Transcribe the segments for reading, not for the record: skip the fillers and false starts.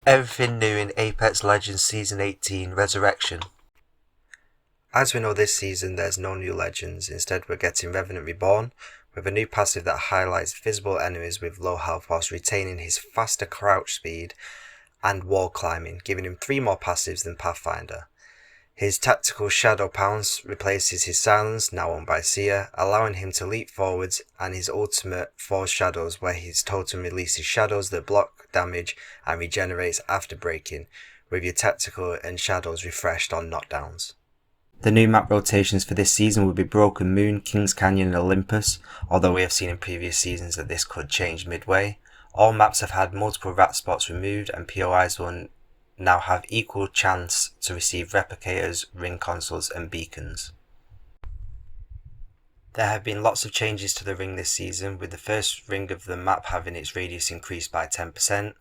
Everything new in Apex Legends Season 18 Resurrection. As we know, this season there's no new legends. Instead, we're getting Revenant Reborn with a new passive that highlights visible enemies with low health whilst retaining his faster crouch speed and wall climbing, giving him 3 more passives than Pathfinder. His tactical Shadow Pounce replaces his silence, now owned by Seer, allowing him to leap forwards, and his ultimate Force Shadows, where his totem releases shadows that block damage and regenerates after breaking, with your tactical and shadows refreshed on knockdowns. The new map rotations for this season will be Broken Moon, Kings Canyon and Olympus, although we have seen in previous seasons that this could change midway. All maps have had multiple rat spots removed, and POIs will now have equal chance to receive replicators, ring consoles and beacons. There have been lots of changes to the ring this season, with the first ring of the map having its radius increased by 10%.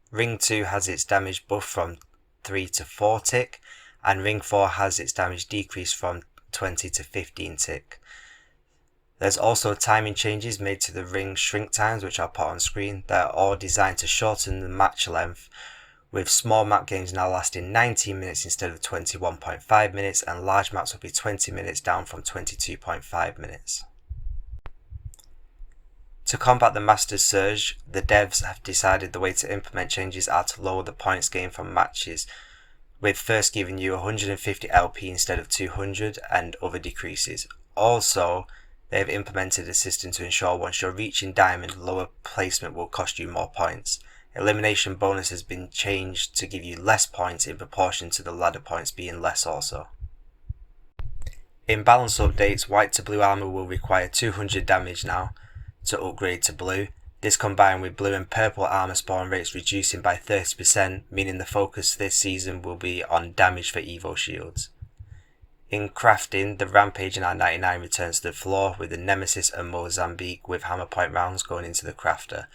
Ring 2 has its damage buff from 3 to 4 tick, and Ring 4 has its damage decreased from 20 to 15 tick. There's also timing changes made to the ring shrink times, which I'll put on screen. They're all designed to shorten the match length, with small map games now lasting 19 minutes instead of 21.5 minutes, and large maps will be 20 minutes down from 22.5 minutes. To combat the Masters Surge, the devs have decided the way to implement changes are to lower the points gained from matches, with first giving you 150 LP instead of 200 and other decreases. Also, they have implemented a system to ensure once you're reaching Diamond, lower placement will cost you more points. Elimination bonus has been changed to give you less points in proportion to the ladder points being less also. In balance updates, white to blue armor will require 200 damage now to upgrade to blue. This combined with blue and purple armor spawn rates reducing by 30%, meaning the focus this season will be on damage for Evo shields. In crafting, the Rampage and R99 returns to the floor with the Nemesis and Mozambique with hammer point rounds going into the crafter.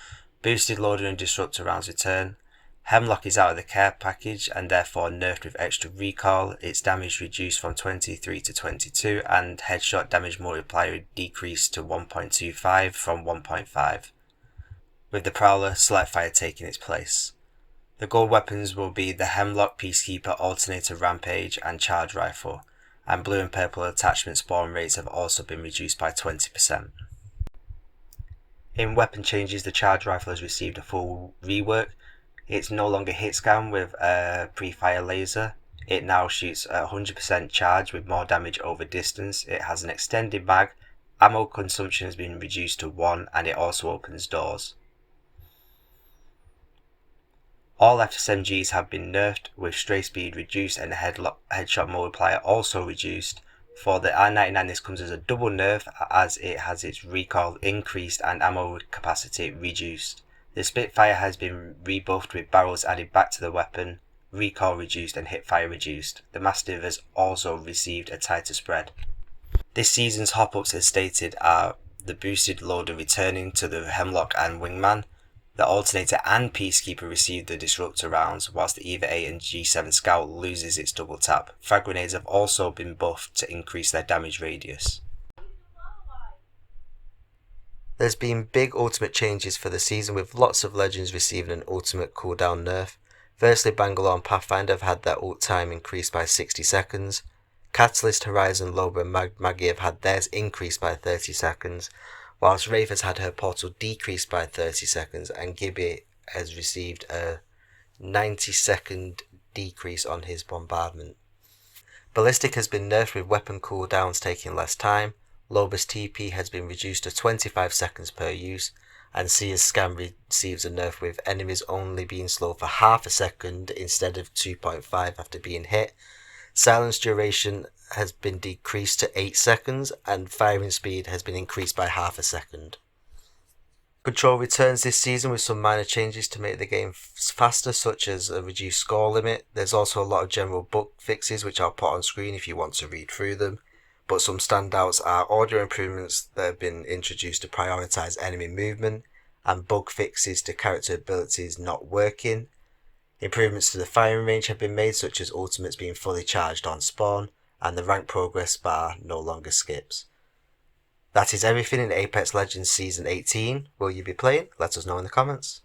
Boosted loader and disruptor rounds return. Hemlock is out of the care package and therefore nerfed with extra recall. Its damage reduced from 23 to 22 and headshot damage multiplier decreased to 1.25 from 1.5. With the Prowler Select Fire taking its place. The gold weapons will be the Hemlock, Peacekeeper, Alternator, Rampage and Charge Rifle, and blue and purple attachment spawn rates have also been reduced by 20%. In weapon changes, the Charge Rifle has received a full rework. It's no longer hit scan with a pre-fire laser. It now shoots at 100% charge with more damage over distance. It has an extended mag, ammo consumption has been reduced to 1 and it also opens doors. All FSMGs have been nerfed, with stray speed reduced and the headshot multiplier also reduced. For the R99 this comes as a double nerf as it has its recoil increased and ammo capacity reduced. The Spitfire has been rebuffed with barrels added back to the weapon, recoil reduced and hipfire reduced. The Mastiff has also received a tighter spread. This season's hop-ups as stated are the boosted loader returning to the Hemlock and Wingman. The Alternator and Peacekeeper received the Disruptor rounds, whilst the EVA 8 and G7 Scout loses its double tap. Frag grenades have also been buffed to increase their damage radius. There's been big ultimate changes for the season, with lots of legends receiving an ultimate cooldown nerf. Firstly, Bangalore and Pathfinder have had their ult time increased by 60 seconds. Catalyst, Horizon, Loba and Maggie have had theirs increased by 30 seconds. Whilst Wraith has had her portal decreased by 30 seconds and Gibby has received a 90-second decrease on his bombardment. Ballistic has been nerfed with weapon cooldowns taking less time. Loba's TP has been reduced to 25 seconds per use, and Seer's Scan receives a nerf with enemies only being slow for half a second instead of 2.5 after being hit. Silence duration has been decreased to 8 seconds and firing speed has been increased by half a second. Control returns this season with some minor changes to make the game faster, such as a reduced score limit. There's also a lot of general bug fixes which I'll put on screen if you want to read through them, but some standouts are audio improvements that have been introduced to prioritise enemy movement and bug fixes to character abilities not working. Improvements to the firing range have been made, such as ultimates being fully charged on spawn, and the rank progress bar no longer skips. That is everything in Apex Legends Season 18. Will you be playing? Let us know in the comments.